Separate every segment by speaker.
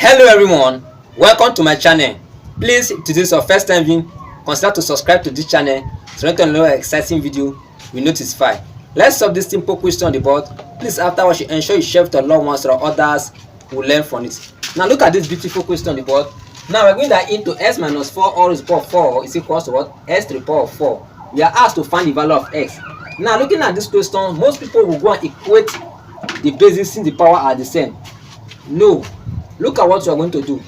Speaker 1: Hello everyone, welcome to my channel. Please, if this is your first time viewing, consider to subscribe to this channel so that you know exciting video we notify. Let's solve this simple question on the board. Please, afterwards, ensure you share with your loved ones or others who learn from it. Now look at this beautiful question on the board. Now we're going that into x minus 4 all raised to the power of 4 is equal to what? S to the power of 4. We are asked to find the value of x. Now looking at this question, most people will go and equate the bases since the power are the same. No. Look at what you are going to do.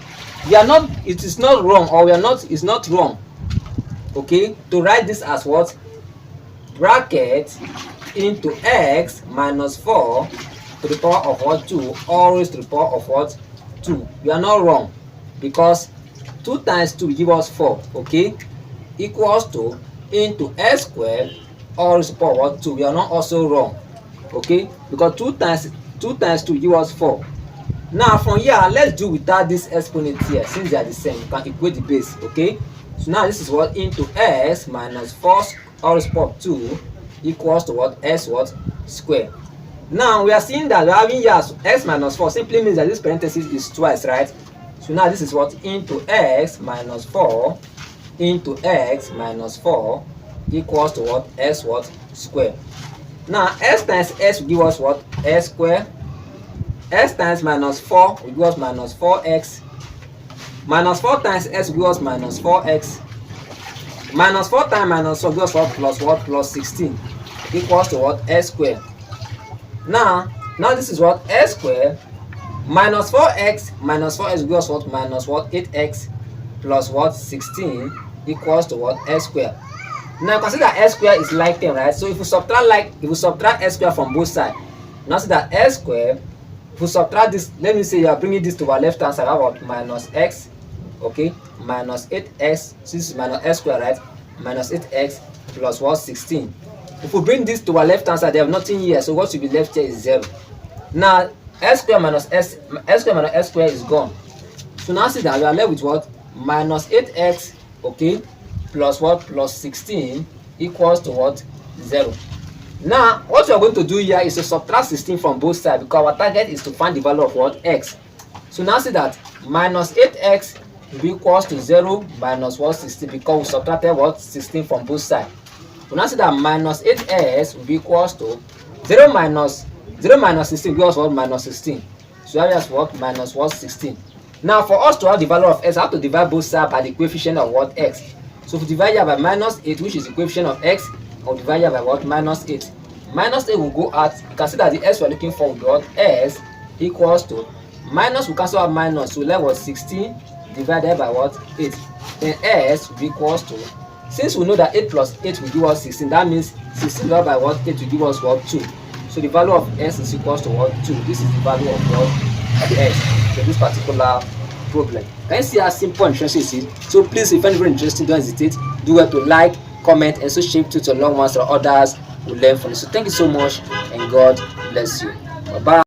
Speaker 1: We are not, it is not wrong, or we are not, it's not wrong, okay, to write this as what? Bracket into x minus 4 to the power of what? 2, all raised to the power of what? 2. We are not wrong, because 2 times 2 will give us 4, okay, equals to into x squared all raised to the power of what? 2. We are not also wrong, okay, because 2 times 2 will give us 4. Now from here, let's do without this exponent here, since they are the same. You can equate the base, okay. So now this is what? Into x minus 4 all raised to the power of 2 equals to what? S what? Square. Now we are seeing that we're having here x minus 4 simply means that this parenthesis is twice, right? So now this is what? Into x minus 4 into x minus 4 equals to what? S what? Square. Now x times s will give us what? S square. X times minus 4 will give us minus 4x. Minus 4 times s will give us minus 4x. Minus 4 times minus 4 will give us what? Plus what? Plus 16 equals to what? S square. Now this is what? S square minus 4x minus 4x will give us what? Minus what? 8x plus what? 16 equals to what? S square. Now consider s square is like 10, right? So if you subtract s square from both sides, now see that s square, if you subtract this, let me say you are bringing this to our left hand side, about minus x, okay, minus 8x, so this is minus s square, right? Minus 8x plus what? 16. If we bring this to our left hand side, they have nothing here, so what should be left here is 0. Now s square minus s square minus s square is gone. So now see that we are left with what? Minus 8x, okay, plus what? Plus 16 equals to what? 0. Now what we are going to do here is to subtract 16 from both sides, because our target is to find the value of what? X. So now see that minus 8x will be equals to 0 minus what? 16, because we subtracted what? 16 from both sides. So now see that minus 8x will be equals to 0 minus 16 gives us what? Minus 16. So that is what? Minus what? 16. Now for us to have the value of x, I have to divide both sides by the coefficient of what? X. So if we divide here by minus 8, which is the coefficient of x, I'll divide here by what? Minus 8. Minus 8 will go out. You can see that the s we're looking for will be what? S equals to minus, we cancel out minus, so left was 16 divided by what? 8. Then s will be equals to, since we know that 8 plus 8 will give us 16, that means 16 divided by what? 8 will give us what? 2. So the value of s is equals to what? 2. This is the value of what? S in this particular problem. Can you see how simple and interesting it is? So please, if anybody interested, don't hesitate. Do well to like, comment, and so share to your loved ones or others who learn from it. So thank you so much, and God bless you.